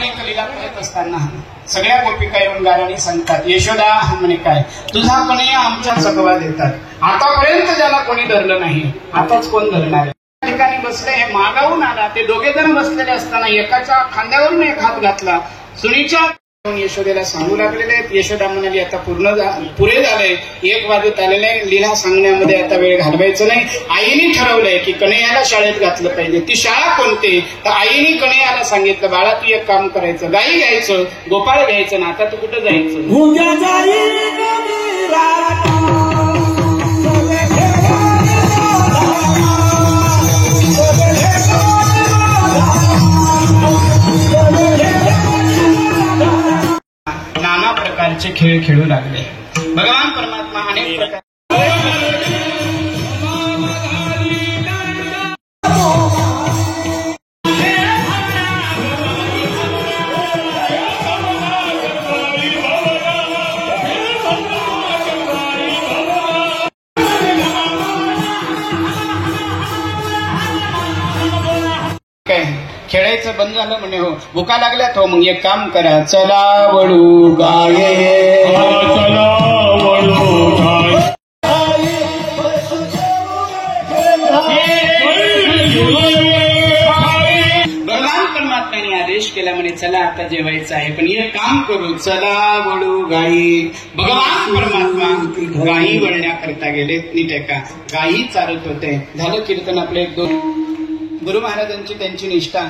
ठिकाणी कलीला करत असताना सगळ्या गोपिका येऊन गाराने सांगतात, यशोदा म्हणे काय तुझा कन्हैया आमच्या सकवा देतात, आतापर्यंत ज्याला कोणी धरलं नाही आताच कोण धरणार आहे. त्या ठिकाणी बसले, हे मागावून आला, ते दोघे जण बसलेले असताना एकाच्या खांद्यावरून एक हात घातला, सुनीच्या यशोदेला सांगू लागलेले आहेत. यशोदा म्हणाली आता पुरे झालंय, एक वाजत आलेले, लीला सांगण्यामध्ये आता वेळ घालवायचं नाही. आईने ठरवलंय की कन्हैयाला शाळेत घातलं पाहिजे. ती शाळा कोणती, तर आईने कन्हैयाला सांगितलं बाळा तू एक काम करायचं, गाई घ्यायचं, गोपाळ घ्यायचं ना, आता तू कुठं जायचं. नाना प्रकारचे खेळ खेळू लागले. भगवान परमात्मा अनेक प्रकार खेळायचं बंद झालं म्हणे. हो भुका लागल्यात, हो मग एक काम करा, चला वळू गाये, चला वळू गाये. भगवान परमात्म्याने आदेश केला म्हणे चला आता जेवायचं आहे, पण एक काम करू, चला वळू गाई. भगवान परमात्मा गाई वळण्याकरता गेले. नीट आहे का, गाई चालत होते. झालं कीर्तन आपले एक दोन. गुरु महाराजांची त्यांची निष्ठा.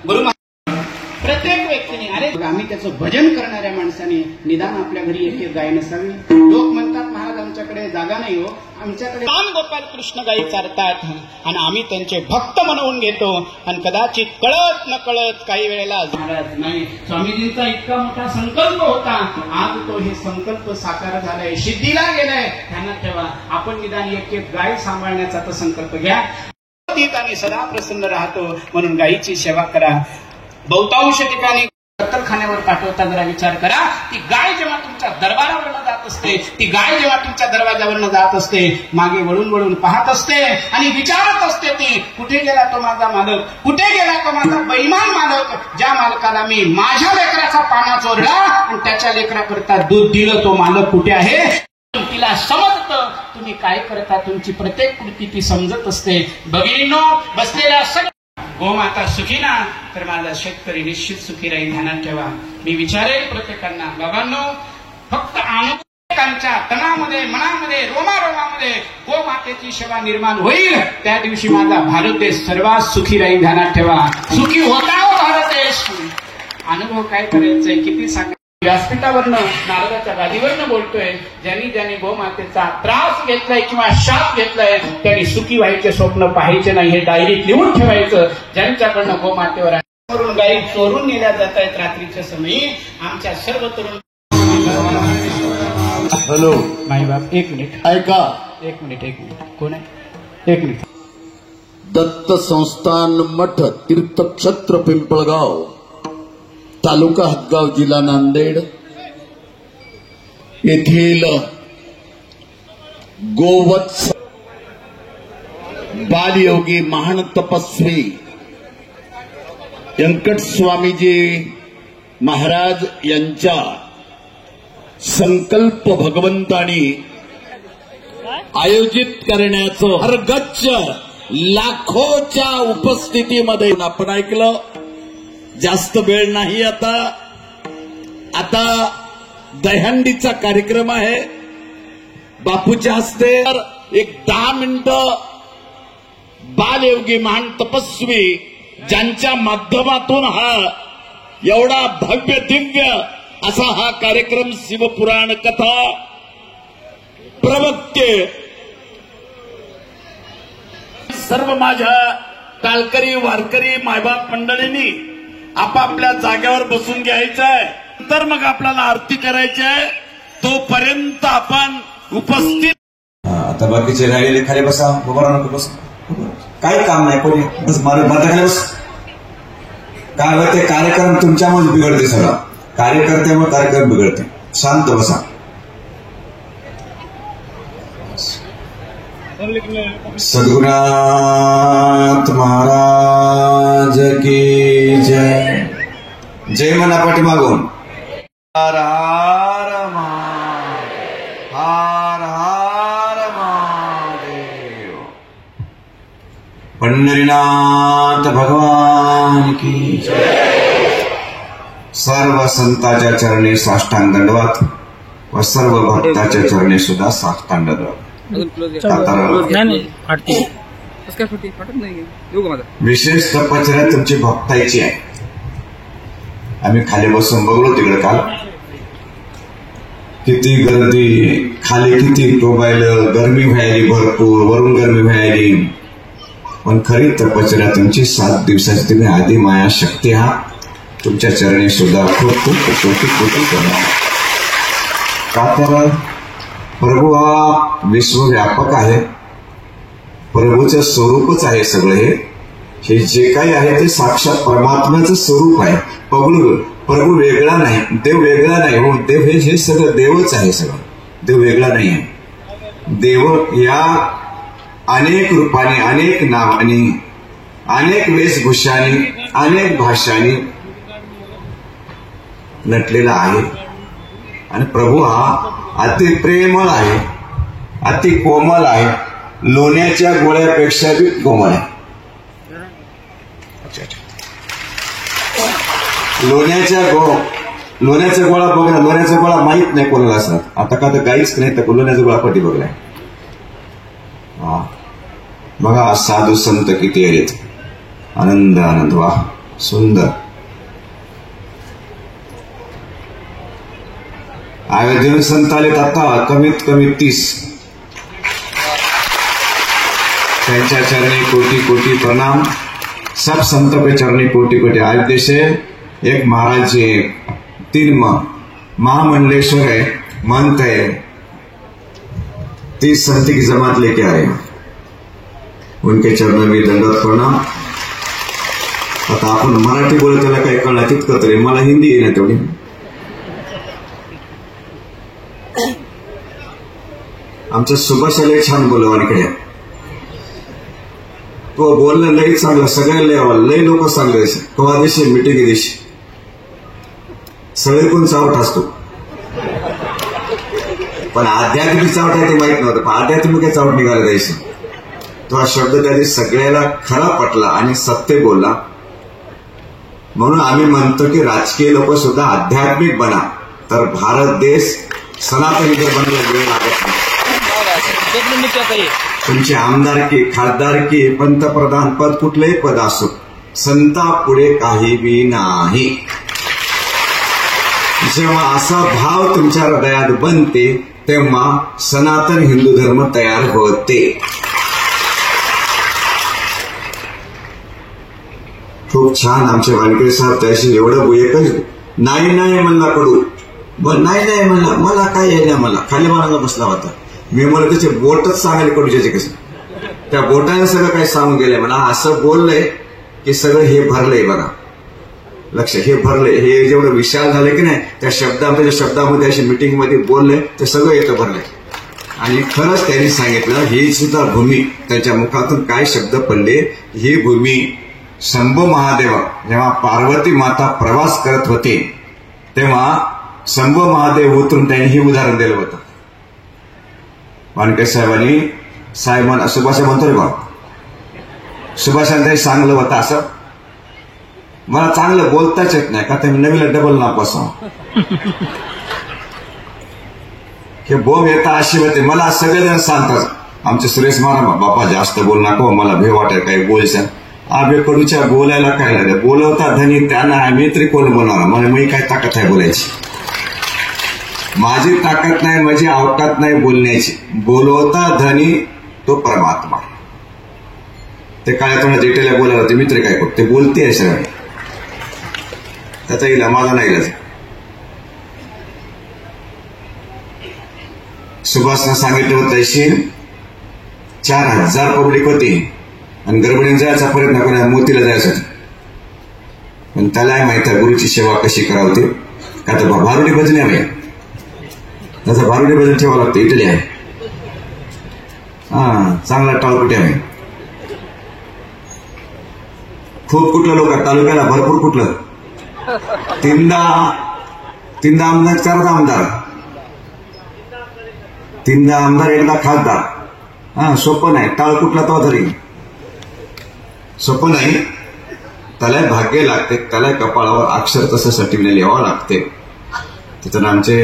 गुरु प्रत्येक व्यक्तीने, अरे आम्ही त्याचं भजन करणाऱ्या माणसाने निदान आपल्या घरी एक एक गाय नसावी. लोक म्हणतात महाराज आमच्याकडे जागा नाही हो, आमच्याकडे राम गोपाल कृष्ण गायी चारतात आणि आम्ही त्यांचे भक्त म्हणवून घेतो. आणि कदाचित कळत न कळत काही वेळेला महाराज नाही, स्वामीजींचा इतका मोठा संकल्प होता, आज तो हे संकल्प साकार झालाय, सिद्धीला गेलाय. ध्यानात ठेवा, आपण निदान एक एक गाय सांभाळण्याचा तर संकल्प घ्या. आणि सदा प्रसन्न राहतो म्हणून गायीची सेवा करा. बहुतांश ठिकाणी कत्तलखान्यावर पाठवता जरा विचार करा. ती गाय जेव्हा तुमच्या दरबारावरनं जात असते, ती गाय जेव्हा तुमच्या दरवाजावरनं जात असते, मागे वळून वळून पाहत असते आणि विचारत असते ती, कुठे गेला तो माझा मालक, कुठे गेला तो माझा बैमान मालक, ज्या मालकाला मी माझ्या लेकराचा पाना चोरला आणि त्याच्या लेकराकरता दूध दिलं, तो मालक कुठे आहे. तिला समजतं तुम्ही काय करता, तुमची प्रत्येक कृती ती समजत असते. भगिनींनो बसलेल्या गोमाता सुखी ना तर माझा शेतकरी निश्चित सुखी राहील. ध्यानात ठेवा. मी विचारेल प्रत्येकांना, बाबांनो फक्त अनेकांच्या तनामध्ये मनामध्ये रोमारोमामध्ये गोमातेची सेवा निर्माण होईल, त्या दिवशी माझा भारत देश सर्वात सुखी राहील. ध्यानात ठेवा. सुखी होता हो भारत देश. अनुभव काय करायचंय किती सांगा. व्यासपीठावरनं नारदाच्या गादीवरनं बोलतोय, ज्यांनी ज्यांनी गोमातेचा त्रास घेतलाय किंवा शाप घेतलाय त्यांनी सुखी व्हायचे स्वप्न पाहायचे नाही, हे डायरीत लिहून ठेवायचं. ज्यांच्याकडनं गोमातेवर गाई चोरून नेल्या जात आहेत रात्रीच्या समयी, आमच्या सर्व तरुण. हॅलो माईबाप एक मिनिट ऐका, एक मिनिट कोण आहे, एक मिनिट. दत्त संस्थान मठ तीर्थक्षेत्र पिंपळगाव, तालुका हदगाव, जिल्हा नांदेड येथील गोवत्स बालयोगी महान तपस्वी व्यंकट स्वामीजी महाराज यांच्या संकल्प भगवंतानी आयोजित करण्याचं हरगच्च लाखोच्या उपस्थितीमध्ये आपण ऐकलं. जास्त वेळ नाही, आता दहीहंडीचा कार्यक्रम आहे. बापूच्या हस्ते एक 10 मिनिटं बालयोगी महान तपस्वी ज्यांच्या माध्यमातून हा एवढा भव्य दिव्य असा हा कार्यक्रम शिवपुराण कथा प्रवक्ते सर्व माझ्या टाळकरी वारकरी मायबाप मंडळींनी आपापल्या जागेवर बसून घ्यायचं आहे. तर मग आपल्याला आरती करायची आहे, तोपर्यंत आपण उपस्थित. आता बाकीचे राहिले खाली बसा, उभा राहू नको, बस, काही काम नाही कोणी, बस माता खाली बस. काय होते, कार्यक्रम तुमच्यामुळे बिघडते, सगळा कार्यकर्त्यामुळे कार्यक्रम बिघडते. शांत बसा. सद्गुरुनाथ महाराज की जय. जय म्हणा पाठीमागून. हर हर महादेव, हर हर महादेव. पंढरीनाथ भगवान की जय. सर्व संतांच्या चरणी साष्टांग दंडवत व सर्व भक्ताच्या चरणी सुद्धा साष्टांग दंडवत. विशेष तपश्चर्या तुमची भक्तायची आहे. आम्ही खाली बसून बघलो तिकडे काल, किती गर्दी, खाली किती टोबायलं, गरमी व्हायली भरपूर, वरून गरमी व्हायली. पण खरी तपश्चर्या तुमची 7 दिवसाची. तुम्ही आधी माया शक्ती आहात. तुमच्या चरणी सुद्धा खूप खूप कोटी कोटी करणार. का तर प्रभू हा विश्वव्यापक आहे. प्रभूचं स्वरूपच आहे सगळं. हे जे काही आहे ते साक्षात परमात्म्याचं स्वरूप आहे. प्रभू वेगळा नाही, देव वेगळा नाही. हो, देव हे सगळं देवच आहे. सगळं देव वेगळा नाही आहे. देव या अनेक रूपाने, अनेक नावाने, अनेक वेशभूषाने, अनेक भाषांनी नटलेला आहे. आणि प्रभू हा अति प्रेमळ आहे, अति कोमल आहे. लोण्याच्या गोळ्यापेक्षा बी कोमल आहे. लोण्याचा गोळा बघा. लोण्याचा गोळा माहित नाही कोणाला असणार. आता का तर गाईच नाही तर लोण्याचा गोळा कधी बघलाय. बघा साधू संत किती आहेत. आनंद आनंद. वा सुंदर. आयोजन संत आलेत आता कमीत कमी 30. त्यांच्या चरणी कोटी कोटी प्रणाम. सब संत पे चरणी कोटी कोटी. आज देशे एक महाराज जी 3 महामंडलेश्वर है, मंत है, 30 संत की जमात लेके आए. उनके चरणों में दंडवत प्रणाम. आता आपण मराठी बोलत त्याला काही कळणार तितकं तरी. मला हिंदी येईना तेवढी. आमचं सुभाषाला छान बोलवानीकडे. तो बोलणं लई चांगलं. सगळ्यांना लई लोक सांगायचे. कवा दिवशी मिटिंग दिवशी सगळे कोण चावट असतो. पण आध्यात्मिक चावट आहे ते माहित नव्हतं. पण आध्यात्मिक काय चावट निघाला जायचं. तो हा शब्द त्याने सगळ्याला खरा पटला आणि सत्य बोलला. म्हणून आम्ही म्हणतो की राजकीय लोक सुद्धा आध्यात्मिक बना, तर भारत देश सनातनी बनायला वेळ लागत नाही. तुमची आमदारकी, खासदारकी, पंतप्रधान पद, कुठलंही पद असो, संता पुढे काही बी नाही. जेव्हा असा भाव तुमच्या हृदयात बनते तेव्हा सनातन हिंदू धर्म तयार होते. खूप छान आमचे वानखेडे साहेब त्याशी एवढं एकच नाही नाही म्हणला कडू. नाही म्हणला. मला काय यायला. मला खाली मानाला बसला होता. मी मला त्याचे बोटच सांगायला कडूचे कसं. त्या बोटाने सगळं काही सांगून गेलंय. मला असं बोललंय की सगळं हे भरलंय. बघा लक्ष, हे भरलंय. हे जेवढं विशाल झालं की नाही, त्या शब्दामध्ये अशी मीटिंग मध्ये बोललंय ते सगळं इथं भरलंय. आणि खरंच त्यांनी सांगितलं ही सुद्धा भूमी, त्यांच्या मुखातून काय शब्द पडले. ही भूमी शंभू महादेव जेव्हा पार्वती माता प्रवास करत होते तेव्हा शंभू महादेव उतरून त्यांनी ही उदाहरण दिलं होतं. वानखेडे साहेबांनी साहेबांना सुभाष म्हणतो रे बा, सुभाषांनी सांगलं होतं असं. मला चांगलं बोलताच येत नाही का ते नवीला डबल नाव बसव. हे बोम येता अशी होते. मला सगळेजण सांगतात आमचे सुरेश महाराज, बापा जास्त बोल नको, मला भे वाटेल काही बोलशाल. आबे कडूच्या बोलायला काय लागलं. बोलवता धनी त्यांना आम्ही तरी कोण बोलणार. मला मी काय ताकद आहे बोलायची. माझी ताकद नाही, माझी अवकात नाही बोलण्याची. बोलवता धनी तो परमात्मा. ते काय तुम्हाला डिटेल बोलायला होते मित्र काय करतो ते बोलते आहे सगळं. त्याचा इला माझा नाही इलाज. सुभाषनं सांगितलं होतं अशी 4000 पब्लिक होती आणि गडबडीने जायचा प्रयत्न करा मोतीला जायचं. पण त्याला माहिती आहे गुरुची सेवा कशी करावते. का तर भारुडी भजन आहे. त्याचा भारुडी भजन ठेवावं लागतं. इटली आहे. चांगला टाळकुटी आहे. खूप कुठलं लोक तालुक्याला भरपूर कुठलं तीनदा आमदार, चारदा आमदार, तीनदा आमदार, एकदा खासदार. हा, सोपं नाही. टाळ कुठला तो तरी सोपं नाही. त्याला भाग्य लागते, त्याला कपाळावर अक्षर तसं सर्टिफिकेट यावं लागते. त्याच्यानं आमचे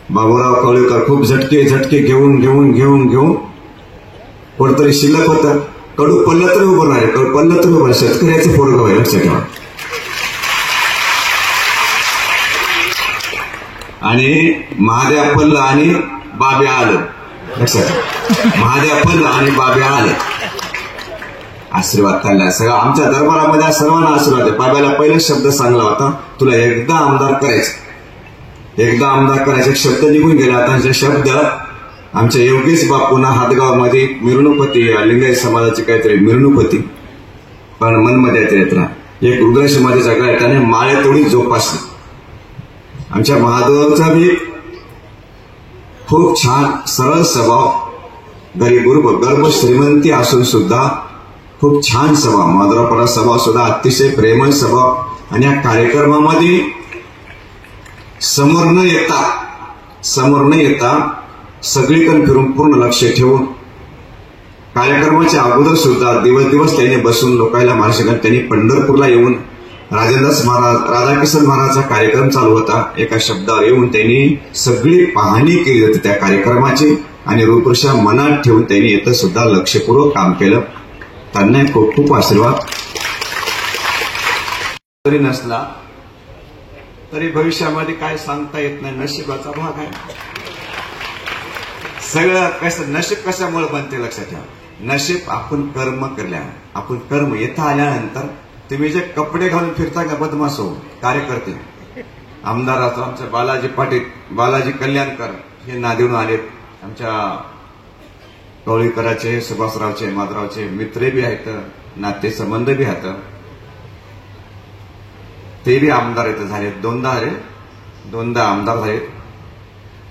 बाबूराव कवळेकर खूप झटके घेऊन कोणतरी शिल्लक होतं. कडू पल्लं तरी उभं नाही, कडू पल्लं तरी उभं, शेतकऱ्याचं पोरगं आहे, लक्षात ठेवा. आणि महादेव पल्लं आणि बाबे आलं, लक्षात. महादेव पल्लं आणि बाबे आले. आशीर्वाद त्यांना सगळं आमच्या दरबारामध्ये सर्वांना आशीर्वाद आहे. बाबाला पहिलेच शब्द सांगला होता, तुला एकदा आमदार करायचं, एकदा आमदार करायचे. शब्द निघून गेला. आता जे शब्द आमच्या योगेश बापूंना हातगावमध्ये मिरवणूक होती, लिंगायत समाजाची काहीतरी मिरवणूक होती, पण मनमध्ये येत राहा. एक रुद्र समाजाच्या गळ्यात त्याने माळे तोडी जोपासली. आमच्या महादेवाचा बी खूप छान सरळ स्वभाव, गर्भ श्रीमंती असून सुद्धा खूप छान स्वभाव, माधुरापणा स्वभाव सुद्धा अतिशय प्रेमळ स्वभाव. आणि या कार्यक्रमामध्ये समोर न येता सगळीकडे फिरून पूर्ण लक्ष ठेवून कार्यक्रमाच्या अगोदर सुद्धा दिवस त्यांनी बसून लोकांना मार्गदर्शन. त्यांनी पंढरपूरला येऊन राधाकिशन महाराजचा कार्यक्रम चालू होता, एका शब्दावर येऊन त्यांनी सगळी पाहणी केली होती त्या कार्यक्रमाची. आणि रूपरेषा मनात ठेवून त्यांनी येतं सुद्धा लक्षपूर्वक काम केलं. त्यांना खूप आशीर्वाद. तरी नसला तरी भविष्यामध्ये काय सांगता येत नाही, नशिबाचा भाग आहे. सगळं कसं नशीब कशामुळे बनते लक्षात ठेवा. नशीब आपण कर्म केल्या, आपण कर्म येता आल्यानंतर तुम्ही जे कपडे घालून फिरता का बदमाश हो कार्यकर्ते. आमदार आमचे बालाजी पाटील, बालाजी कल्याणकर हे नादेडून आलेत. आमच्या कवळीकराचे, सुभाषरावचे, माधवरावचे मित्र बी आहेत, नाते संबंध बी आहेत. ते बी आमदार इथं झालेत, दोनदा आमदार झालेत.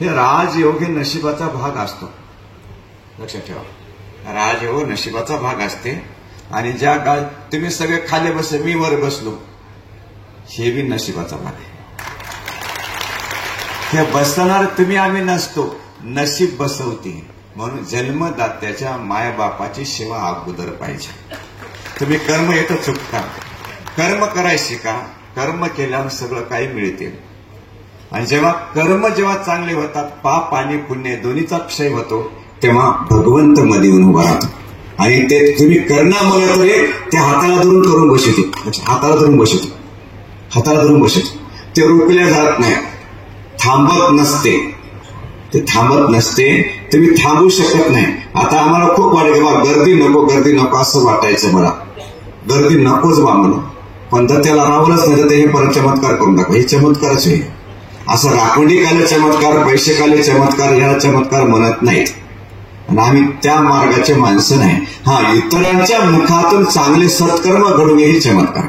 हे राजयोग हे नशिबाचा भाग असतो, लक्षात ठेवा. राजयोग नशिबाचा भाग असते. आणि ज्या काळ तुम्ही सगळे खाली बसले, मी वर बसलो, हे बी नशिबाचा भाग आहे. हे बसणार तुम्ही, आम्ही नसतो, नशीब बसवते. म्हणून जन्मदात्याच्या मायबापाची सेवा अगोदर पाहिजे. तुम्ही कर्म येतं चुकता, कर्म करायला शिका. कर्म केल्यावर सगळं काही मिळते. आणि जेव्हा जेव्हा चांगले होतात, पाप आणि पुण्य दोन्हीचा क्षय होतो, तेव्हा भगवंत मध्ये येऊन उभा राहतो. आणि ते तुम्ही करण्यामुळे तरी ते हाताला धरून करून बसते, हाताला धरून बसते. ते रोखल्या जात नाही, थांबत नसते. तुम्ही थांबू शकत नाही. आता आम्हाला खूप वाटत बा गर्दी नको असं वाटायचं मला, गर्दी नकोच बा म्हणून. पण जर त्याला राहूनच नाही तर हे परत चमत्कार करून टाकू. हे चमत्कारच आहे. असं राखोंडी काले चमत्कार, पैसे काले चमत्कार, ह्या चमत्कार म्हणत नाहीत. आणि आम्ही त्या मार्गाचे माणसं नाही. हा, इतरांच्या मुखातून चांगले सत्कर्म घडून येईल चमत्कार.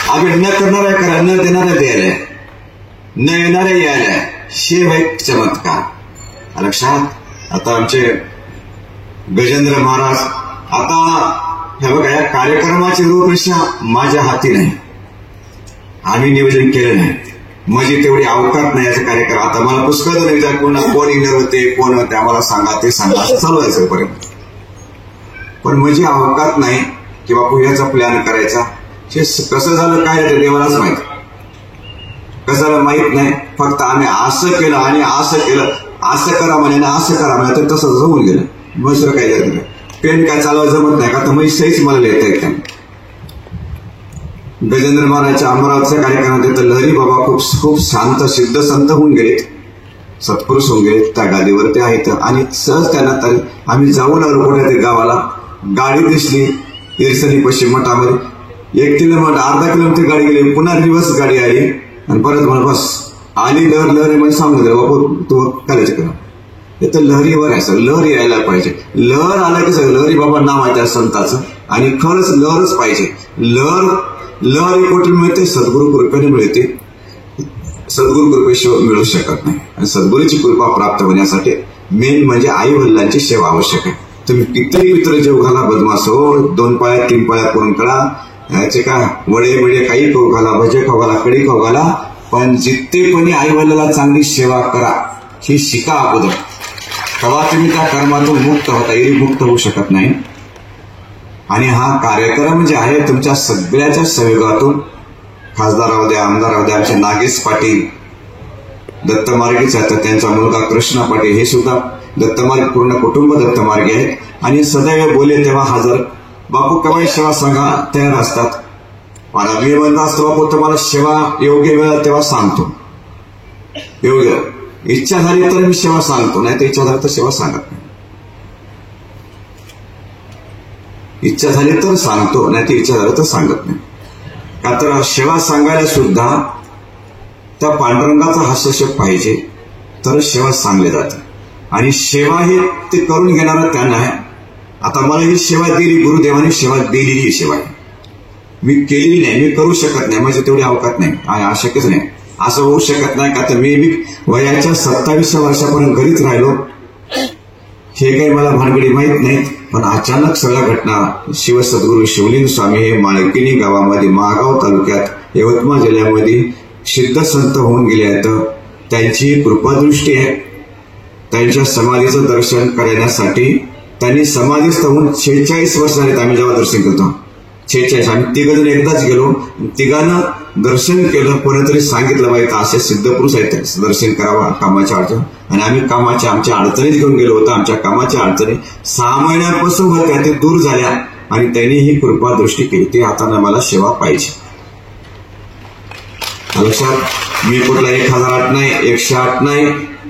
आम्ही न करणाऱ्या करा, न देणाऱ्या द्यायला, न येणाऱ्या यायला, हे वाईट चमत्कार लक्षात. आता आमचे गजेंद्र महाराज, आता हे बघा, या कार्यक्रमाची रूपरेषा माझ्या हाती नाही, आम्ही नियोजन केलं नाही. माझी तेवढी अवकात नाही याचा कार्यक्रम. आता मला पुष्कळ नाही, कोण इनर होते, कोण होते, आम्हाला सांगा, ते सांगा, असं चालू आहे पर्यंत. पण माझी अवकात नाही की बापू याचा प्लॅन करायचा. हे कसं झालं काय ते देवालाच माहित, कशाला माहित नाही. फक्त आम्ही असं केलं आणि असं केलं, असं करा म्हणे, असं करा म्हणे, तर तसं जमून गेलं. दुसरं काय झालं, पेन काय चालवायला जमत नाही का, तर माझी सहीच मला लिहिता येत नाही. गजेंद्र महाराजच्या अमरावतीच्या कार्यक्रमात तर लहरी बाबा खूप शांत सिद्ध संत होऊन गेले, सत्पुरुष होऊन गेले, त्या गादीवरती आहेत. आणि सहज त्यांना तर आम्ही जाऊन आलो पुढे ते गावाला. गाडी दिसली इरसनी पश्चिम मठामध्ये, 1 किलोमीटर, अर्धा किलोमीटर गाडी गेली, पुन्हा रिवर्स गाडी आली आणि परत म्हणा बस आली. लहरी म्हणजे सांगून दिलं बाबू तू करायचं करा. हे तर लहरीवर आहे सर, लहर यायला पाहिजे. लहर आलं की सर लहरी बाबा नाव आहे त्या संताचं. आणि खरंच लहरच पाहिजे. लहर कुठे मिळते, सद्गुरु कृपेने मिळते. सद्गुरु कृपेशिवाय मिळू शकत नाही. आणि सद्गुरूची कृपा प्राप्त होण्यासाठी मेन म्हणजे आई वडिलांची सेवा आवश्यक आहे. तुम्ही कितीही मित्र जीव घाला, बदमाश हो, 2 पाया 3 पाया करून करा, याचे का वडे मिळे काही खाऊ घाला, भजे खाऊ घाला, कढी खाऊ घाला, पण जितकेपणी आई वडिलाला चांगली सेवा करा ही शिका अगोदर. तेव्हा तुम्ही त्या कर्मातून मुक्त होता, एरी मुक्त होऊ शकत नाही. आणि हा कार्यक्रम जे आहे तुमच्या सगळ्याच्या सहयोगातून, खासदार राहू द्या, आमदार राहू द्या, आमचे नागेश पाटील दत्तमार्गीच आहेत, त्यांचा मुलगा कृष्णा पाटील हे सुद्धा दत्तमार्ग, पूर्ण कुटुंब दत्तमार्गी आहेत. आणि सदैव बोले तेव्हा हजर. बापू केव्हाही सेवा सांगा तयार असतात. मला मी म्हणत असतो बापू तुम्हाला सेवा योग्य वेळ तेव्हा सांगतो, योग्य इच्छा झाली तर मी सेवा सांगतो, नाही तर इच्छा झाली तर सेवा सांगत नाही. इच्छा झाली तर सांगतो, नाही तर इच्छा झाली तर सांगत नाही. का तर सेवा सांगायला सुद्धा त्या पांडुरंगाचा हस्तक्षेप पाहिजे तर सेवा सांगली जाते. आणि सेवा हे ते करून घेणारं त्यांना आहे. आता मला ही सेवा दिली, गुरुदेवाने सेवा दिलेली ही सेवा आहे, मी केलेली नाही, मी करू शकत नाही, म्हणजे तेवढी अवकात नाही, शक्यच नाही, असं होऊ शकत नाही. का तर मी वयाच्या 27व्या वर्षापर्यंत घरीच राहिलो. हे काही मला भानगडी माहीत नाहीत, पण अचानक सगळ्या घटना शिवसद्गुरू शिवलिंग स्वामी हे माळकिणी गावामध्ये, महागाव तालुक्यात, यवतमाळ जिल्ह्यामध्ये सिद्ध संत होऊन गेले आहेत. त्यांची कृपादृष्टी आहे. त्यांच्या समाधीचं दर्शन करण्यासाठी त्यांनी समाधीस्थ होऊन 46 वर्ष झाले. आम्ही जेव्हा दर्शन करतो 46, आम्ही तिघजण एकदाच गेलो, तिघांना दर्शन केलं. कोणीतरी सांगितलं पाहिजे असे सिद्ध पुरुष आहेत, दर्शन करावा कामाच्या अडचण. आणि आम्ही कामाच्या आमच्या अडचणीत घेऊन गेलो होतो. आमच्या कामाच्या अडचणी 6 महिन्यांपासून होत्या, ते दूर झाल्या आणि त्यांनी ही कृपादृष्टी केली. ते आता मला सेवा पाहिजे. लक्षात, मी कुठला 1008 नाही, 108 नाही,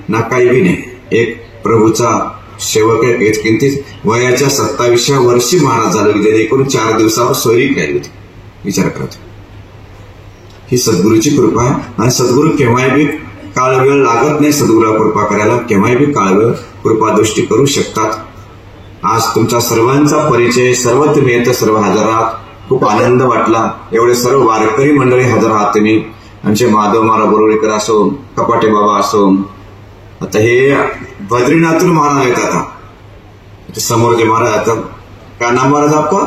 ना काही बी नाही. एक प्रभूचा सेवक आहे. किंचित वयाच्या 27व्या वर्षी महाराज झाले, ज्याने एकूण 4 दिवसावर सोयरी केली होती. विचार करतो, ही सद्गुरूची कृपा आहे. आणि सद्गुरू केव्हाही बी काळ वेळ लागत नाही सद्गुरूला कृपा करायला, केव्हाही बी काळ वेळ कृपादृष्टी करू शकतात. आज तुमच्या सर्वांचा परिचय, सर्व तुम्ही येतं, सर्व हजर आहात. खूप आनंद वाटला. एवढे सर्व वारकरी मंडळी हजर आहात तुम्ही. आमचे माधव महाराज बोरवडेकर असो, कपाटे बाबा असो. आता हे बद्रीनाथून महाराज आहेत. आता समोर जे महाराज आता काय नाम महाराज आपका?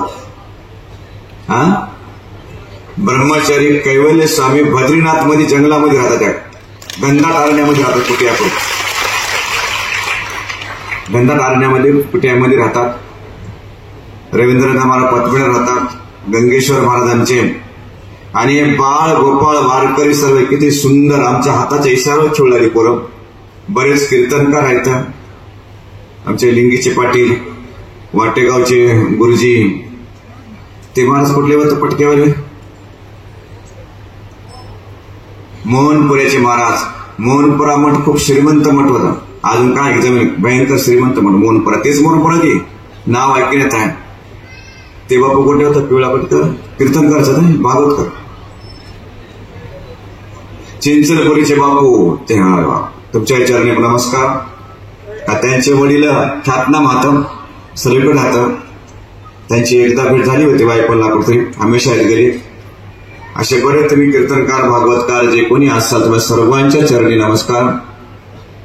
हा, ब्रह्मचारी कैवल्य स्वामी बद्रीनाथ मध्ये जंगलामध्ये राहतात, त्या घनदाट अरण्यामध्ये राहतात, कुटियापूर घनदाट अरण्यामध्ये कुटियामध्ये राहतात. रवींद्रनाथ महाराज पतपेढ राहतात, गंगेश्वर महाराजांचे. आणि बाळ गोपाळ वारकरी सर्व किती सुंदर आमच्या हाताच्या इशाऱ्यावर खेळणारी पोरं. बरेच कीर्तनकार आहेत. आमचे लिंगीचे पाटील, वाटेगावचे गुरुजी, ते महाराज कुठले होते पटकेवाले? मोहनपुऱ्याचे महाराज. मोहनपुरा मठ खूप श्रीमंत मठ होता. अजून काय जमीन भयंकर श्रीमंत मठ मोहनपुरा. तेच मोहनपुरा की नाव ऐकण्यात आहे. ते बापू कुठे होतं? पिवळा पटकर कीर्तनकारचा नाही, भागवतकर. चिंचलपुरीचे बापू ते तुमच्या चरणी नमस्कार. त्यांचे वडील ख्यातनाम हातम सगळीकडे हातम. त्यांची एकदा भेट झाली होती बायपणला कुठे, हमेशा गेली. असे बरेच तुम्ही कीर्तनकार, भागवतकार जे कोणी असाल तुम्हाला सर्वांच्या चरणी नमस्कार,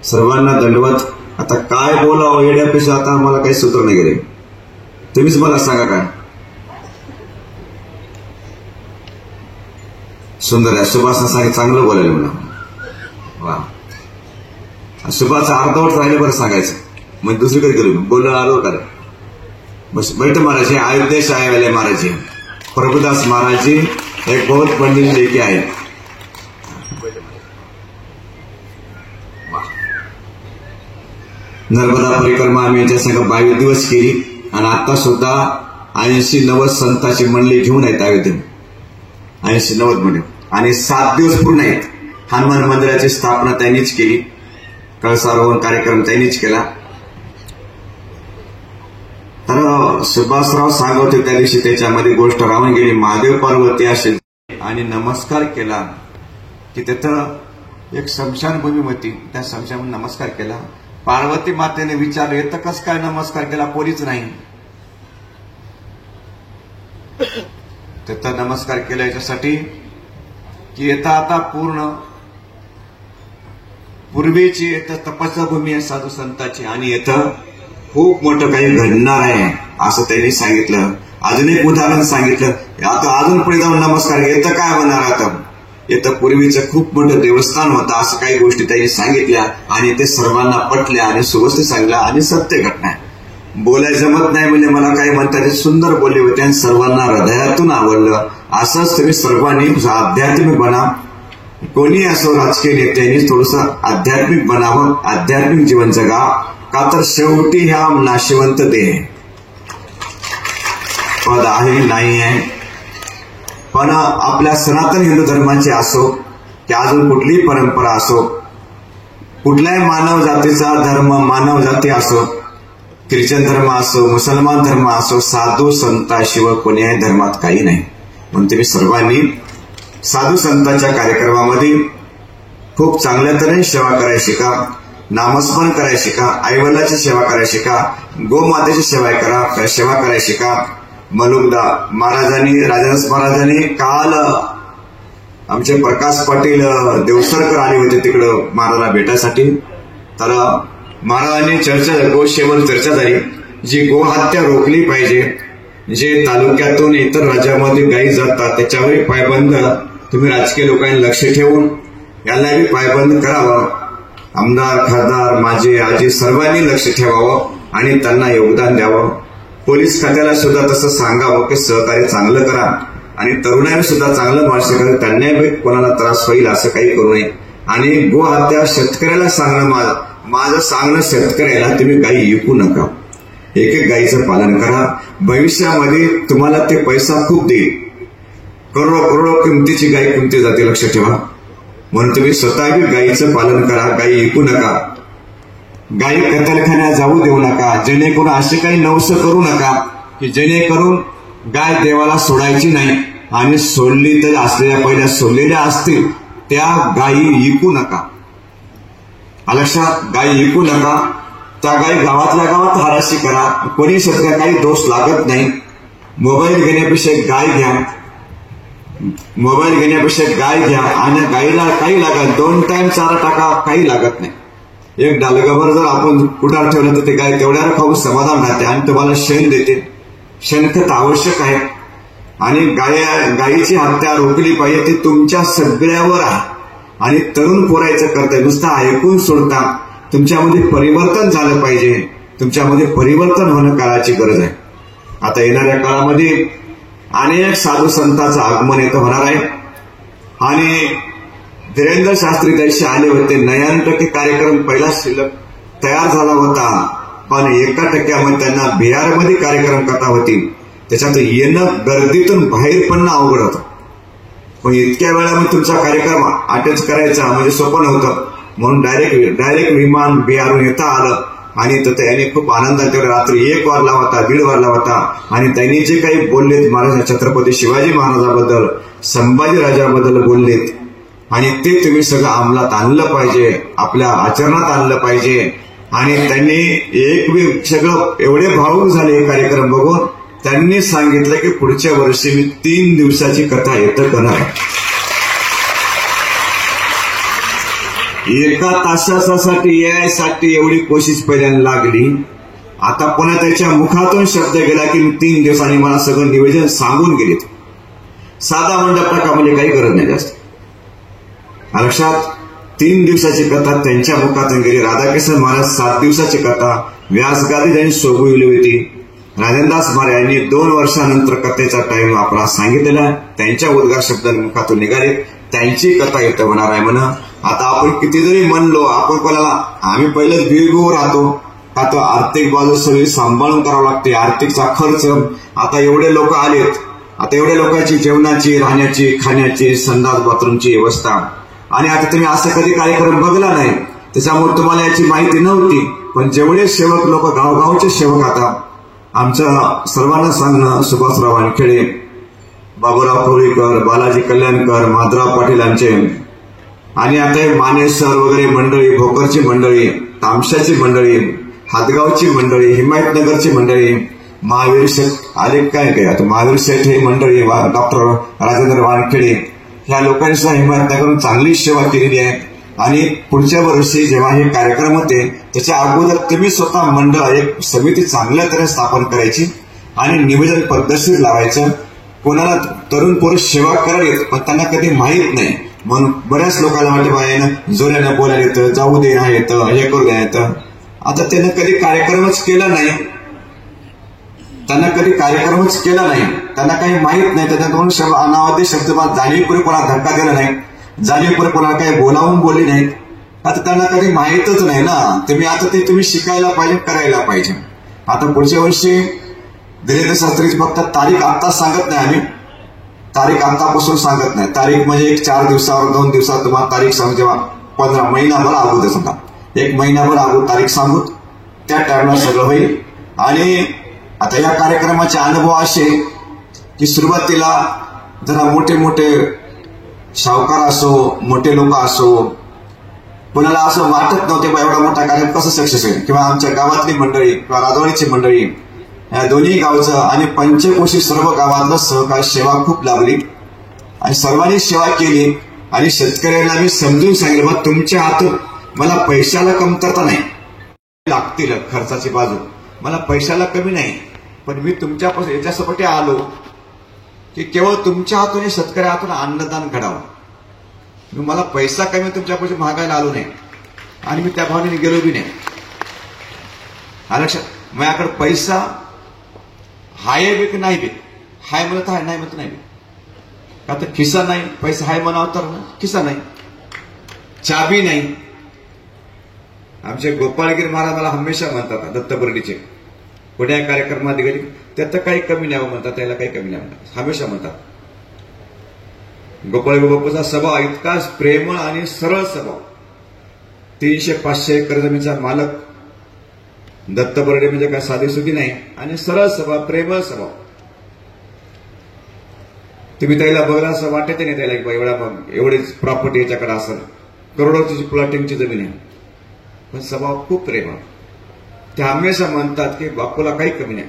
सर्वांना दंडवत. आता काय बोलावं येण्यापेक्षा आता मला काही सूत्र नाही गेले. तुम्हीच मला सांगा काय सुंदर आहे. सुभाषनं सांगितलं चांगलं बोलायला म्हणा. वा, सुभाषचं अर्धवट राहिले बरं सांगायचं, म्हणजे दुसरीकडे गेलो बोलणं आलो कर. बस बैठ महाराज हे अयोध्येश आए महाराज, प्रभुदास महाराज जी एक बहुत पंडित लेके आहे. नर्मदा परिक्रमा आम्ही याच्या संग 22 दिवस केली. आणि आता सुद्धा 80-90 संतांची मंडळी घेऊन आहेत अयोध्येत. 80-90 मंडळी आणि 7 दिवस पूर्ण आहेत. हनुमान मंदिराची स्थापना त्यांनीच केली, कळसारोहण कार्यक्रम त्यांनीच केला. तर सुभाषराव सांगत होते त्या दिवशी, त्याच्यामध्ये गोष्ट राहून गेली. महादेव पार्वती असेल आणि नमस्कार केला की तिथं एक स्मशानभूमी होती, त्या स्मशानभूमी नमस्कार केला. पार्वती मातेने विचारलं येतं कस काय नमस्कार केला, पोरीच नाही. तिथं नमस्कार केला याच्यासाठी की येतं आता पूर्ण पूर्वीची येतं तपस्या भूमी आहे साधू संतांची, आणि येतं खूप मोठं काही घडणार आहे असं त्यांनी सांगितलं. अजून एक उदाहरण सांगितलं. आता अजून पुढे जाऊन नमस्कार, येतं काय होणार आता, येतं पूर्वीचं खूप मोठं देवस्थान होतं, असं काही गोष्टी त्यांनी सांगितल्या आणि ते सर्वांना पटल्या आणि सुवस्थित सांगितल्या आणि सत्य घटना आहे. बोलायला जमत नाही म्हणजे मला काय म्हणतात, सुंदर बोलले होते आणि सर्वांना हृदयातून आवडलं. असंच तुम्ही सर्वांनी आध्यात्मिक बना. कोणी असो, राजकीय नेत्यांनी थोडस आध्यात्मिक बनावं, आध्यात्मिक जीवन जगा, का तर शेवटी ह्या नाशिवंत देह पद आहे नाही आहे. पण आपल्या सनातन हिंदू धर्माचे असो की अजून कुठलीही परंपरा असो, कुठल्याही मानव जातीचा धर्म, मानव जाती असो, ख्रिश्चन धर्म असो, मुसलमान धर्म असो, साधू संताशिवाय कोण्याही धर्मात काही नाही. म्हणून तुम्ही सर्वांनी साधू संतांच्या कार्यक्रमामध्ये खूप चांगल्या तऱ्हेने सेवा करायला शिका, नामस्मरण करायला शिका, आईवडिलाची सेवा करायला शिका, गोमातेची सेवा करायला शिका. मलुकदा महाराजांनी, राजहंस महाराजांनी काल आमचे प्रकाश पाटील देवसरकर आले होते तिकडं महाराजांना भेटायसाठी. तर महाराजांनी गोसेवेवर चर्चा झाली, जी गोहत्या रोखली पाहिजे, जे तालुक्यातून इतर राज्यामध्ये गायी जातात त्याच्यावरही पायबंद तुम्ही राजकीय लोकांनी लक्ष ठेवून यालाही पायबंद करावं. आमदार, खासदार, माझे आजी सर्वांनी लक्ष ठेवावं आणि त्यांना योगदान द्यावं. पोलीस खात्याला सुद्धा तसं सांगावं की सहकार्य चांगलं करा आणि तरुणांनी सुद्धा चांगलं मार्गदर्शन करा, त्यांनाही कोणाला त्रास होईल असं काही करू नये. आणि गोहत्या शेतकऱ्याला सांगणं, माझं सांगणं शेतकऱ्याला, तुम्ही गायी विकू नका, एक एक गायीचं पालन करा. भविष्यामध्ये तुम्हाला ते पैसा खूप देईल, करोडो किमतीची गायी किमती जाते, लक्ष ठेवा. म्हणून तुम्ही स्वतः गायीचं पालन करा, गायी विकू नका, गायी कत्तलखान्यात जाऊ देऊ नका, जेणेकरून असे काही नवस करू नका की जेणेकरून गाय देवाला सोडायची नाही आणि सोडली तर असलेल्या पहिल्या सोडलेल्या असतील त्या गायी विकू नका. लक्षात, गायी विकू नका. त्या गायी गावातल्या गावात हाराशी करा, कोणी शेतकऱ्या काही दोष लागत नाही. मोबाईल घेण्यापेक्षा गाय घ्या, मोबाईल घेण्यापेक्षा गाय घ्या आणि गायीला काही लागत, 2 टाइम चारा टाका, काही लागत नाही. एक डालगाभर जर आपण कुटार ठेवलं तर ते गाय तेवढ्या खाऊन समाधान राहते आणि तुम्हाला शेण देते. शेणखत आवश्यक आहे आणि गायीची हत्या रोखली पाहिजे, ती तुमच्या सगळ्यावर आहे. आणि तरुण पोरायचं कर्तव्य नुसतं ऐकून सोडता, तुमच्यामध्ये परिवर्तन झालं पाहिजे, तुमच्यामध्ये परिवर्तन होणं काळाची गरज आहे. आता येणाऱ्या काळामध्ये अनेक साधू संतांचं आगमन येतं होणार आहे आणि धीरेंद्र शास्त्री त्याशी आले होते. 99% कार्यक्रम पहिला शिल्लक तयार झाला होता, पण 1% त्यांना बिहारमध्ये कार्यक्रम करता होती, त्याच्यात येणं, गर्दीतून बाहेर पडणं अवघड होतं. पण इतक्या वेळामध्ये तुमचा कार्यक्रम अटेंड करायचा म्हणजे सोपं नव्हतं. म्हणून डायरेक्ट विमान बिहारून येता आलं आणि त्यांनी खूप आनंदात रात्री 1 वाजला होता, 1:30 वाजला होता आणि त्यांनी जे काही बोललेत महाराज छत्रपती शिवाजी महाराजांबद्दल, संभाजी राजाबद्दल बोललेत आणि ते तुम्ही सगळं अंमलात आणलं पाहिजे, आपल्या आचरणात आणलं पाहिजे. आणि त्यांनी सगळं एवढे भावूक झाले हे कार्यक्रम बघून, त्यांनी सांगितलं की पुढच्या वर्षी मी 3 दिवसाची कथा येतं करणार. 1 तासासाठी यायसाठी एवढी कोशिश पहिल्यांदा लागली. आता पुन्हा त्याच्या मुखातून शब्द गेला की मी 3 दिवसांनी मला सगळं निवेदन सांगून गेले. साधा मंडप टाका म्हणजे काही गरज नाही जास्त. लक्षात, 3 दिवसाची कथा त्यांच्या मुखातून गेली. राधाकिशन महाराज 7 दिवसाची कथा व्यासगादी त्यांनी सोबविली होती. राजेंद्रदास महाराज यांनी 2 वर्षानंतर कथेचा टाइम आपला सांगितलेला, त्यांच्या उद्गार शब्दांनी मुखातून निघाले. त्यांची कथा इथं होणार आहे म्हणा. आता आपण किती जरी म्हणलो, आपण कोणाला, आम्ही पहिलेच बिळगुवर राहतो, आता आर्थिक बाजू सगळी सांभाळून करावं लागते, आर्थिकचा खर्च. आता एवढे लोक आलेत, आता एवढ्या लोकांची जेवणाची, राहण्याची, खाण्याची, संडास बाथरूमची व्यवस्था. आणि आता तुम्ही असं कधी कार्यक्रम बघला नाही, त्याच्यामुळे तुम्हाला याची माहिती नव्हती. पण जेवढे सेवक लोक, गावगावचे सेवक, आता आमचं सर्वांना सांगणं, सुभाषराव वानखेडे, बाबूराव कोळीकर, बालाजी कल्याणकर, माधवराव पाटील यांचे, आणि आता माने सर वगैरे मंडळी, भोकरची मंडळी, तामशाची मंडळी, हातगावची मंडळी, हिमायतनगरची मंडळी, महावीर शेठ आले काय आता महावीर शेठ हे मंडळी, डॉक्टर राजेंद्र वानखेडे, ह्या लोकांनी सुद्धा हिमायतनगरून चांगली सेवा केलेली आहे. आणि पुढच्या वर्षी जेव्हा हे कार्यक्रम होते त्याच्या अगोदर तुम्ही स्वतः मंडळ, एक समिती चांगल्या तऱ्हे स्थापन करायची आणि निवेदन पद्धतशीर लावायचं. कोणाला तरुण पुरुष सेवा करायला येत पण त्यांना कधी माहीत नाही, म्हणून बऱ्याच लोकांना वाटते बायानं जोऱ्यानं बोलायला येतं, जाऊ देणं येतं, हे करू द्या येतं. आता त्यानं कधी कार्यक्रमच केला नाही, त्यांना काही माहीत नाही. त्याच्या दोन अनावादी शब्द जाणीवपूर्वक कोणाला धक्का दिला नाही, जाणीवपूर्वक कोणाला काही बोलावून बोलली नाहीत. आता त्यांना कधी माहीतच नाही ना. तुम्ही शिकायला पाहिजे, करायला पाहिजे. आता पुढच्या वर्षी धीरेंद्र शास्त्रीची फक्त तारीख आत्ता सांगत नाही, आम्ही तारीख आतापासून सांगत नाही. तारीख म्हणजे एक 4 दिवसावर 2 दिवसावर तुम्हाला तारीख सांगू, जेव्हा 15 महिनाभर अगोदर समजा 1 महिनाभर अगोदर तारीख सांगू, त्या टाइमला सगळं होईल. आणि आता या कार्यक्रमाचे अनुभव असे की सुरुवातीला जरा मोठे मोठे सावकार असो, मोठे लोक असो, कोणाला असं वाटत नव्हते एवढा मोठा कार्यक्रम कसं सक्सेस होईल. किंवा आमच्या गावातली मंडळी किंवा राजवाडीची मंडळी, या दोन्ही गावचं आणि पंचकोशी सर्व गावातलं सहकार सेवा खूप लागली आणि सर्वांनी सेवा केली. आणि शेतकऱ्यांना मी समजून सांगितलं, बा तुमच्या हातून मला पैशाला कमतरता नाही, लागतील खर्चाची बाजू, मला पैशाला कमी नाही, पण मी तुमच्यापासून याच्यासाठी आलो की केवळ तुमच्या हातून शेतकऱ्या हातून अन्नदान घडावं. मला पैसा कमी तुमच्यापासून मागायला आलो नाही आणि मी त्या भावनेने गेलो बी नाही. लक्षात, माझ्याकडे पैसा हाय बी की नाही बी, हाय म्हणत हाय, नाही म्हणत नाही बी. का तर खिसा नाही, पैसा हाय म्हणावं तर खिसा नाही, चाबी नाही. आमचे गोपाळगिरी महाराज मला हमेशा म्हणतात, दत्तबर्डीचे पुण्या कार्यक्रमात गेली त्यात काही कमी नाही म्हणतात, त्याला काही कमी नाही म्हणतात, हमेशा म्हणतात. गोपाळगिरी बापूचा स्वभाव इतकाच प्रेमळ आणि सरळ स्वभाव. 300-500 एकर जमिनीचा मालक दत्तबर्डे म्हणजे काय साधीसुधी नाही आणि सरळ स्वभाव, प्रेमळ स्वभाव. तुम्ही त्याला बघला असं वाटत नाही त्याला की एवढीच प्रॉपर्टी याच्याकडे असेल, करोडोची प्लॉटिंगची जमीन आहे, पण स्वभाव खूप प्रेमळ. ते हमेशा म्हणतात की बापूला काही कमी नाही,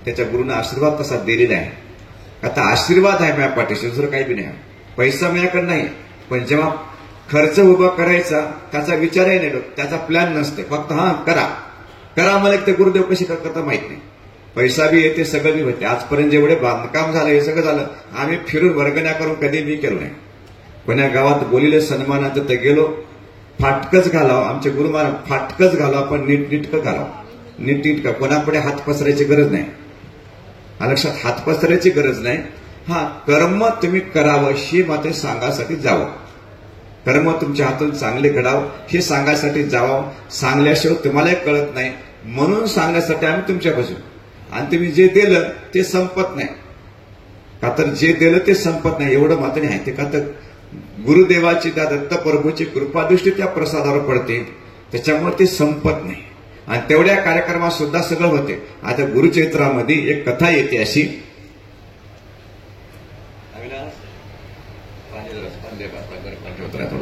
त्याच्या गुरुने आशीर्वाद तसा दिलेला आहे. आता आशीर्वाद आहे माझ्या पाठीशी, दुसरं काही बी नाही. पैसा माझ्याकडे नाही, पण जेव्हा खर्च उभा करायचा त्याचा विचारही नाही, त्याचा प्लॅन नसते, फक्त करा मला ते गुरुदेव कशी करता माहित नाही. पैसा बी येते, सगळं बी होते. आजपर्यंत जेवढे बांधकाम झालं हे सगळं झालं, आम्ही फिरून वर्गण्या करून कधी मी केलो नाही. कोण्या गावात बोलिले सन्मानाचं ते गेलो, फाटकच घालावं, आमचे गुरु महाराज फाटकच घालावं, पण नीटनीटकं घालावं, नीटनीटकं. कोणापुढे हात पसरायची गरज नाही, लक्षात, हात पसरायची गरज नाही. कर्म तुम्ही करावं ही मात्र सांगासाठी जावं, कर्म तुमच्या हातून चांगले घडावं हे सांगायसाठी जावं. सांगल्याशिवाय तुम्हालाही कळत नाही, म्हणून सांगण्यासाठी आम्ही तुमच्यापासून. आणि तुम्ही जे दिलं ते संपत नाही, का तर जे दिलं ते संपत नाही एवढं मात्र आहे ते. का तर गुरुदेवाची, त्या दत्तप्रभूची कृपादृष्टी त्या प्रसादावर पडते, त्याच्यामुळे ते संपत नाही. आणि तेवढ्या कार्यक्रमात सुद्धा सगळं होते. आता गुरुचरित्रामध्ये एक कथा येते अशी,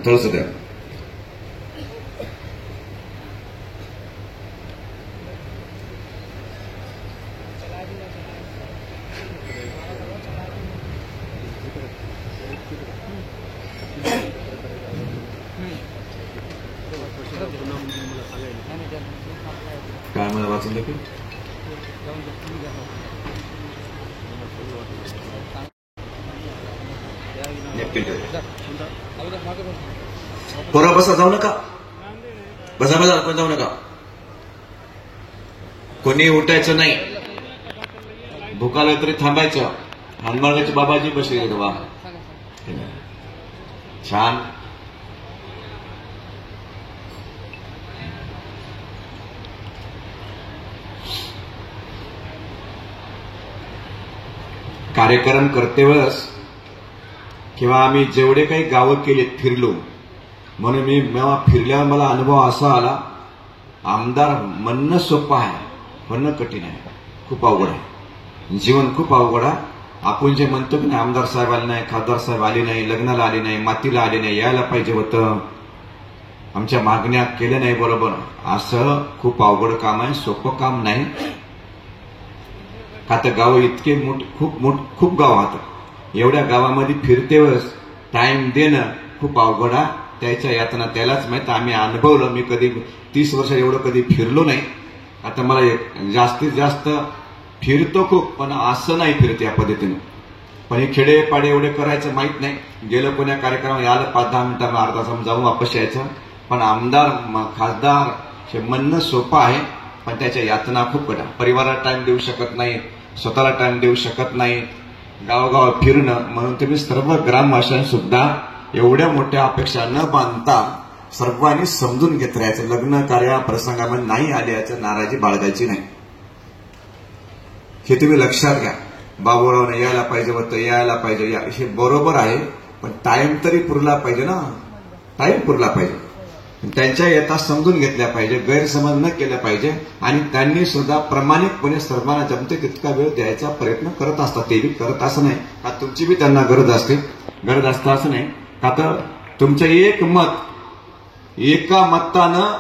थोडस द्या. काय मला वाचून देखील पोरा बसा, जाऊ नका, बसा कोण जाऊ नका, कोणी उठायचं नाही, भुकाला तरी थांबायचं. हनुमानाचे बाबाजी बसले, वा छान. कार्यक्रम करते वेळेस किंवा आम्ही जेवढे काही गावं केलेत, फिरलो, म्हणून मी फिरल्यावर मला अनुभव असा आला, आमदार म्हणणं सोपं आहे, म्हणणं कठीण आहे, खूप अवघड आहे, जीवन खूप अवघड आहे. आपण जे म्हणतो की आमदार साहेब आले नाही, खासदार साहेब आले नाही, लग्नाला आले नाही, मातीला आले नाही, यायला पाहिजे होतं, आमच्या मागण्या केल्या नाही बरोबर, असं खूप अवघड काम आहे, सोपं काम नाही. आता गाव इतके खूप गाव आहेत, एवढ्या गावामध्ये फिरते वेळेस टाइम देणं खूप अवघड आहे. त्याच्या यातना त्यालाच माहित, आम्ही अनुभवलं. मी कधी 30 वर्ष एवढं कधी फिरलो नाही. आता मला जास्तीत जास्त फिरतो खूप, पण असं नाही फिरत या पद्धतीनं. पण हे खेडेपाडे एवढे करायचं माहित नाही. गेलं कोण्या कार्यक्रमात आलं 5-10 मिनिटं अर्धा तास जाऊन वापस यायचं. पण आमदार खासदार हे म्हणणं सोपं आहे, पण त्याच्या यातना खूप कठीण. परिवाराला टाइम देऊ शकत नाहीत, स्वतःला टाइम देऊ शकत नाहीत, गावोगाव फिरणं. म्हणून तुम्ही सर्व ग्रामवासियांनी सुद्धा एवढ्या मोठ्या अपेक्षा न बांधता सर्वांनी समजून घेत राहायचं. लग्न कार्य प्रसंगामध्ये नाही आले याचं नाराजी बाळगायची नाही, हे तुम्ही लक्षात घ्या. बाबूरावने यायला पाहिजे होतं, यायला पाहिजे, हे बरोबर आहे, पण टाइम तरी पुरला पाहिजे ना, टाइम पुरला पाहिजे. त्यांच्या येता समजून घेतल्या पाहिजे, गैरसमज न केल्या पाहिजे. आणि त्यांनी सुद्धा प्रामाणिकपणे सर्वांना जमते तितका वेळ द्यायचा प्रयत्न करत असतात. ते बी करत असं नाही का तुमची बी त्यांना गरज असते, गरज असतं असं नाही का. तर तुमचं एक मत, एका मतानं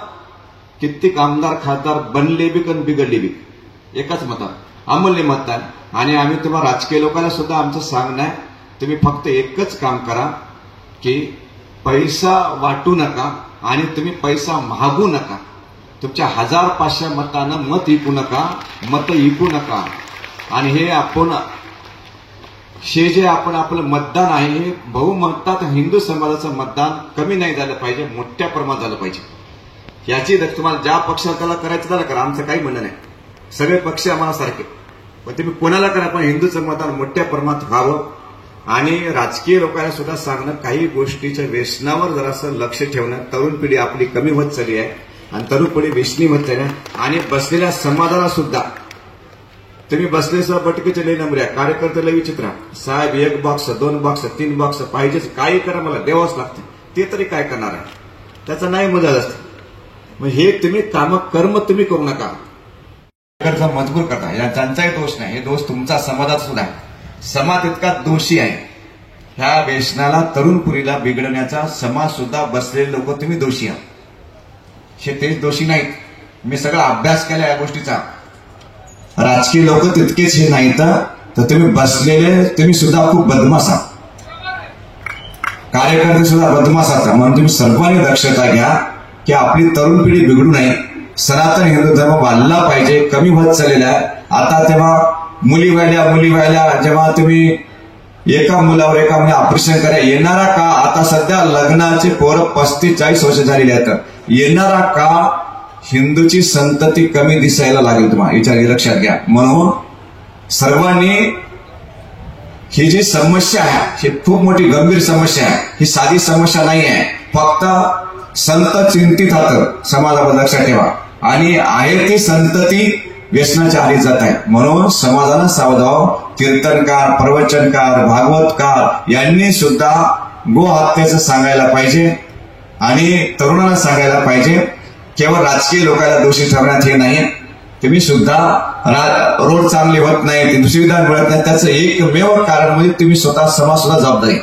कित्येक आमदार खासदार बनले बी कन बिघडले बी, एकाच मतात अमूल्य मत आहे. आणि आम्ही तुम्हाला राजकीय लोकांना सुद्धा आमचं सांगणं आहे, तुम्ही फक्त एकच काम करा की पैसा वाटू नका आणि तुम्ही पैसा मागू नका. तुमच्या 1000-500 मतानं मत विकू नका, मत विकू नका. आणि हे जे आपण आपलं मतदान आहे हे बहुमतात हिंदू समाजाचं मतदान कमी नाही झालं पाहिजे, मोठ्या प्रमाणात झालं पाहिजे. याची तुम्हाला ज्या पक्षाला त्याला करायचं त्याला करा, आमचं काही म्हणणं नाही. सगळे पक्ष आम्हाला सारखे, पण तुम्ही कोणाला करा, पण हिंदूचं मतदान मोठ्या प्रमाणात व्हावं. आणि राजकीय लोकांना सुद्धा सांगणं, काही गोष्टीच्या व्यसनावर जरासं लक्ष ठेवणं. तरुण पिढी आपली कमी होत चालली आहे आणि तरुण पिढी व्यसनी होत चालली आहे. आणि बसलेल्या समाजाला सुद्धा तुम्ही बसलेसुद्धा बटकीचे लई नंबर आहे, कार्यकर्ते लई विचित्र. साहेब 1 बॉक्स 2 बॉक्स 3 बॉक्स पाहिजेच, काही करा मला द्यावंच लागते. ते तरी काय करणार आहे, त्याचा नाही मजा असते. मग हे तुम्ही कर्म तुम्ही करू नका, मजबूर करता. या त्यांचाही दोष नाही, हे दोष तुमचा समाजात सुद्धा आहे. समाज इतका दोषी आहे, ह्या व्यसनाला तरुण पुरीला बिघडण्याचा समाज सुद्धा बसलेले लोक तुम्ही दोषी आहात. हे तेच दोषी नाहीत. मी सगळा अभ्यास केला या गोष्टीचा. राजकीय लोक तितकेच हे नाहीत, तर तुम्ही बसलेले तुम्ही सुद्धा खूप बदमाश आहात, कार्यकर्ते सुद्धा बदमाश आहात. म्हणून तुम्ही सर्वांनी दक्षता घ्या की आपली तरुण पिढी बिघडू नये. सनातन हिंदू धर्म वाढला पाहिजे, कमी होत चाललेला आहे. आता तेव्हा मुली व्हायला जेव्हा तुम्ही एका मुलावर एका मुली ऑपरेशन करा, येणारा का आता सध्या लग्नाचे पोरं 35-40 वर्ष झालेले आहेत, येणारा का हिंदूची संतती कमी दिसायला लागेल. तुम्हाला विचार लक्षात घ्या. म्हणून सर्वांनी ही जी समस्या आहे ही खूप मोठी गंभीर समस्या आहे, ही साधी समस्या नाही आहे. फक्त संत चिंतित होतं समाजाबद्दल लक्षात ठेवा. आणि आहे ती संतती व्यसनाच्या आधी जात आहे. म्हणून समाजानं सावधाव. कीर्तनकार, प्रवचनकार, भागवतकार यांनी सुद्धा गोहत्येचं सांगायला पाहिजे आणि तरुणांना सांगायला पाहिजे. केवळ राजकीय लोकांना दोषी ठरवण्यात हे नाही. तुम्ही सुद्धा रोड चांगले होत नाही, सुविधा मिळत नाही, त्याचं एकमेव कारण म्हणजे तुम्ही स्वतः समाज सुद्धा जबाबदारी,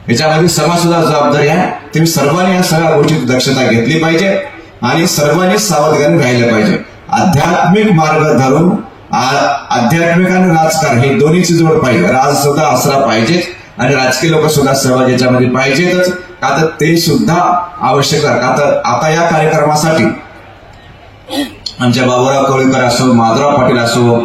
याच्यामध्ये समाज सुद्धा जबाबदारी आहे. तुम्ही सर्वांनी या सगळ्या गोष्टीची दक्षता घेतली पाहिजे आणि सर्वांनी सावधगिरीने राहिलं पाहिजे. आध्यात्मिक मार्ग धरून आध्यात्मिक आणि राजकारण हे दोन्हीची जोड पाहिजे. राज सुद्धा असला पाहिजे आणि राजकीय लोक सुद्धा सहभाग याच्यामध्ये पाहिजेतच, का तर ते सुद्धा आवश्यक आहे. का तर आता या कार्यक्रमासाठी आमच्या बाबूराव कवळीकर असो, माधवराव पाटील असो,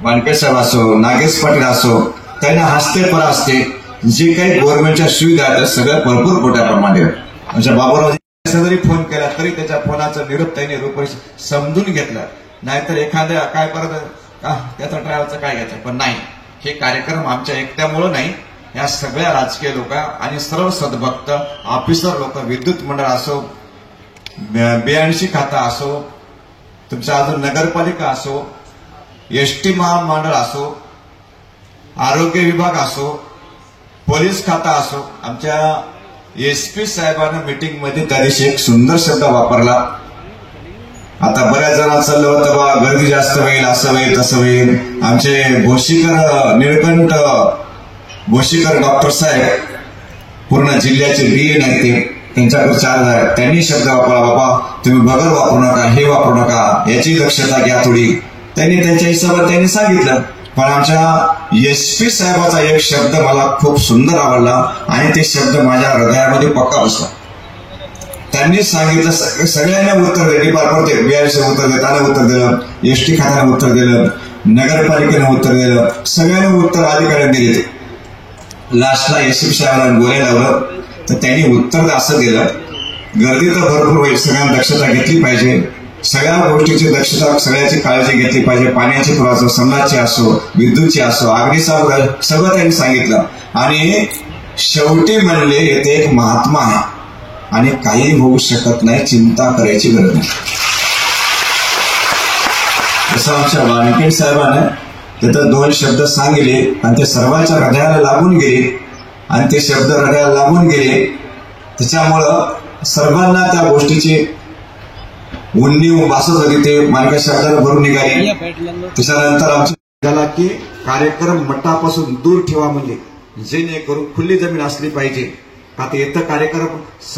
वानके साहेब असो, नागेश पाटील असो, त्यांना हस्ते पर असते जे काही गव्हर्नमेंटच्या सुविधा आहेत सगळ्या भरपूर मोठ्या प्रमाणात. आमच्या बाबूराव जरी फोन केला तरी त्याच्या फोनाचा निरोप त्यांनी रूपरेष समजून घेतला. नाहीतर एखाद्या काय परत त्याचा ड्रायव्हरचं काय घ्यायचं. पण नाही, हे कार्यक्रम आमच्या एकट्यामुळं नाही, या सगळ्या राजकीय लोक आणि सर्व सद्भक्त ऑफिसर लोक, विद्युत मंडळ असो, 82 खाता असो, तुमच्या अजून नगरपालिका असो, एसटी महामंडळ असो, आरोग्य विभाग असो, पोलीस खाता असो, आमच्या एसपी साहेबांना मीटिंग मध्ये त्या दिवशी एक सुंदर शब्द वापरला. आता बऱ्याच जणांना चाललं होतं बा गर्दी जास्त होईल, असं होईल तसं होईल. आमचे भोशीकर निळकंठ भोशीकर डॉक्टर साहेब पूर्ण जिल्ह्याचे डीएन आहेत, ते त्यांच्याकडे 4 आहेत. त्यांनी शब्द वापरला, बाबा तुम्ही बगर वापरू नका, हे वापरू नका, याची दक्षता घ्या थोडी. त्यांनी त्यांच्या हिशोबात त्यांनी सांगितलं. पण आमच्या एसपी साहेबाचा एक शब्द मला खूप सुंदर आवडला आणि ते शब्द माझ्या हृदयामध्ये पक्का बसला. त्यांनी सांगितलं, सगळ्यांना उत्तर दिले. प्रत्येक BRC उत्तर देताना उत्तर दिलं, एसटी खात्यानं उत्तर दिलं, नगरपालिकेनं उत्तर दिलं, सगळ्यांनी उत्तर अधिकाऱ्यांनी दिले. लास्टला एसपी साहेबांना बोलायला लावलं तर त्यांनी उत्तर असं दिलं, गर्दी तर भरपूर होईल, सगळ्यांना दक्षता घेतली पाहिजे, सगळ्या गोष्टीची दक्षता, सगळ्याची काळजी घेतली पाहिजे, पाण्याची असो, समजाची असो, विद्युतची असो, अग्निशामक, सगळं त्यांनी सांगितलं. आणि शेवटी म्हणले येथे एक महात्मा आहे आणि काही होऊ शकत नाही, चिंता करायची गरज नाही. जसं आमच्या वानखेडे साहेबांना तिथं 2 शब्द सांगितले आणि ते सर्वांच्या हृदयाला लागून गेले आणि ते शब्द हृदयाला लागून गेले. त्याच्यामुळं सर्वांना त्या गोष्टीची उणीव वासत होती, ते मार्ग शब्दाला भरून निघाली. त्याच्यानंतर आमच्या झाला की कार्यक्रम मठापासून दूर ठेवा, म्हणजे जेणेकरून खुली जमीन असली पाहिजे. आता येतं कार्यक्रम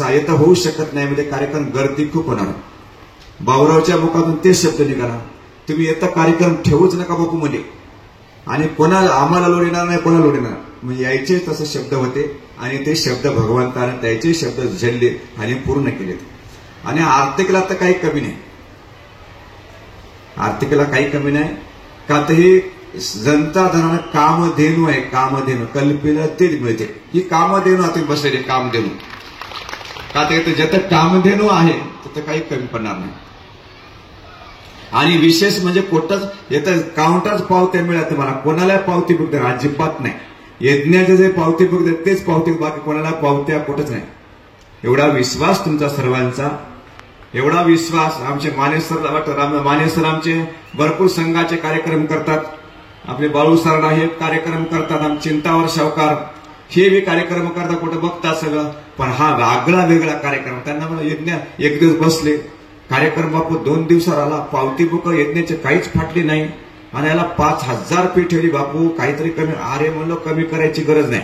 येतं होऊ शकत नाही, म्हणजे कार्यक्रम गर्दी खूप होणार. बाबुरावच्या मुखातून ते शब्द निघाला, तुम्ही येतं कार्यक्रम ठेवूच नका बापू म्हणजे, आणि कोणाला आम्हाला लोड येणार नाही, कोणाला लोड येणार म्हणजे यायचे तसे शब्द होते. आणि ते शब्द भगवंताने त्याचे शब्द झेलले आणि पूर्ण केलेत. आणि आर्थिकला तर काही कमी नाही, आर्थिकला काही कमी नाही. का तर ही जनता धनानं कामधेनू आहे, कामधेनू कल्पेला तेल मिळते. ही कामधेनू आता बसलेली कामधेनू. का तर ज्याचं कामधेनू आहे तिथं काही कमी पडणार नाही. आणि विशेष म्हणजे कुठंच येतं काउंटरच पावत्या मिळत मला, कोणाला पावती बुक देणार अजिबात नाही. यज्ञाचे जे पावती बुक देत तेच पावती, बाकी कोणाला पावत्या कुठंच नाही. एवढा विश्वास तुमचा सर्वांचा, एवढा विश्वास. आमचे मानेसर आमचे भरपूर संघाचे कार्यक्रम करतात, आपले बाळू सर हे कार्यक्रम करतात, आमचे चिंतावर शावकार हे बी कार्यक्रम करतात, कुठं बघतात सगळं. पण हा आगळा वेगळा कार्यक्रम, त्यांना मला यज्ञ एक दिवस बसले, कार्यक्रम बापू 2 दिवसावर आला, पावती बुक यज्ञाचे काहीच फाटली नाही. आणि याला 5,000 रुपये ठेवली बापू, काहीतरी कमी. अरे म्हणलं कमी करायची गरज नाही,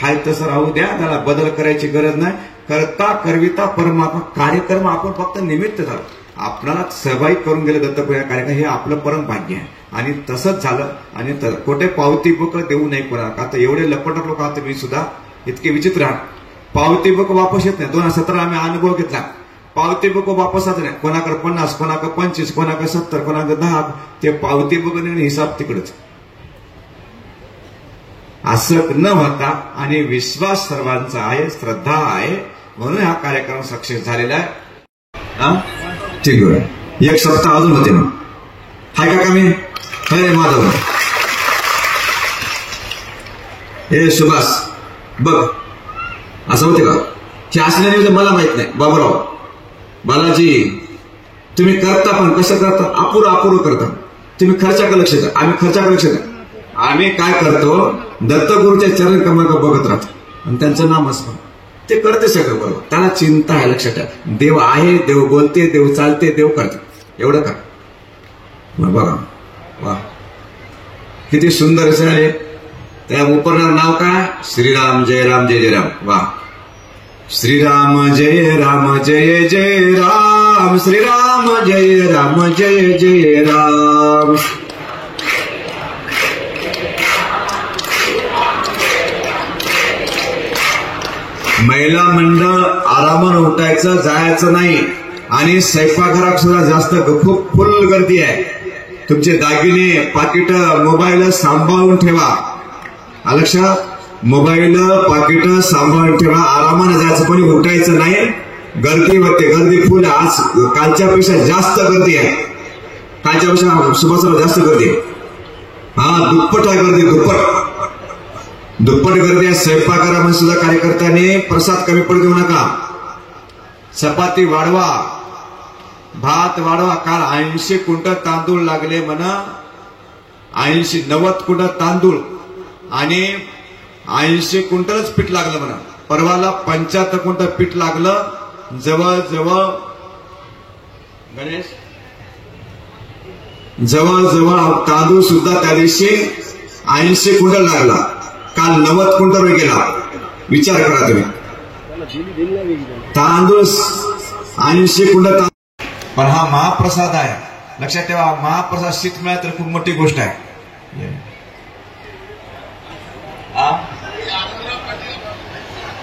हाय तसं राहू द्या, त्याला बदल करायची गरज नाही. करता करविता परमात्मा. कार्यक्रम आपण फक्त निमित्त झालो, आपल्याला सहभागी करून गेले दत्तपूजा कार्यक्रम, हे आपलं परम भाग्य आहे. आणि तसंच झालं. आणि कुठे पावती बुक देऊ नये कोणाला, का तर एवढे लपटक लोक आहात मी सुद्धा, इतके विचित्र आहात. पावती बुक वापस येत नाही. 2017 आम्ही अनुभव घेतला, पावती बुक वापसच नाही. कोणाकडे 50, कोणाकडे 25, कोणाकडे 70, कोणाकडे 10, ते पावती बुक हिसाब तिकडच. असं न होता आणि विश्वास सर्वांचा आहे, श्रद्धा आहे, म्हणून हा कार्यक्रम सक्सेस झालेला आहे. ठीक आहे, एक सप्ताह अजून होते मग. हाय का मी अरे माधव हे सुभाष बघ असं होते का, हे असल्याने मला माहित नाही. बाबूराव बालाजी तुम्ही करता, पण कसं करता, अपुरं करता. तुम्ही खर्चाकडे लक्ष द्या, आम्ही खर्चाकडे लक्ष द्या. आम्ही काय करतो, दत्तगुरूच्या चरण कमळ बघत राहतो आणि त्यांचं नाम असतं, ते करते सगळं बरोबर. त्याला चिंता आहे, लक्षात ठेवा. देव आहे, देव बोलते, देव चालते, देव करते. एवढं का बघा, वा किती सुंदर असं आहे. त्या उपरणार नाव काय, श्रीराम जय राम जय जय राम. वा श्रीराम जय राम जय जय राम, श्रीराम जय राम जय जय राम. महिला मंडळ आरामानं उठायचं, जायचं नाही. आणि स्वयंपाकघरात सुद्धा जास्त खूप फुल गर्दी आहे. तुमचे दागिने, पाकिट, मोबाईल सांभाळून ठेवा. लक्षात, मोबाईल पाकिट सांभाळून ठेवा. आरामानं जायचं, पण उठायचं नाही. गर्दी होते, गर्दी फुल. आज कालच्यापेक्षा जास्त गर्दी आहे, कालच्यापेक्षा सुभाषला जास्त गर्दी आहे. हा दुप्पट आहे गर्दी, दुप्पट गर्दी आहे. स्वयंपाकघरामध्ये सुद्धा कार्यकर्त्यांनी प्रसाद कमी पडू देऊ नका. चपाती वाढवा, भात वाढवा. काल 80 क्विंटल तांदूळ लागले म्हणा, 90 क्विंटल तांदूळ आणि 80 क्विंटलच पीठ लागलं म्हणा. परवाला 75 क्विंटल पीठ लागलं. जवळजवळ गणेश तांदूळ सुद्धा त्या दिवशी 80 क्विंटल लागला. काल 90 क्विंटल गेला. विचार करा तुम्ही, तांदूळ 80 क्विंटल. पण हा महाप्रसाद आहे, लक्षात ठेवा. महाप्रसाद शीत मिळाला तर खूप मोठी गोष्ट आहे.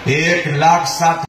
1,07,000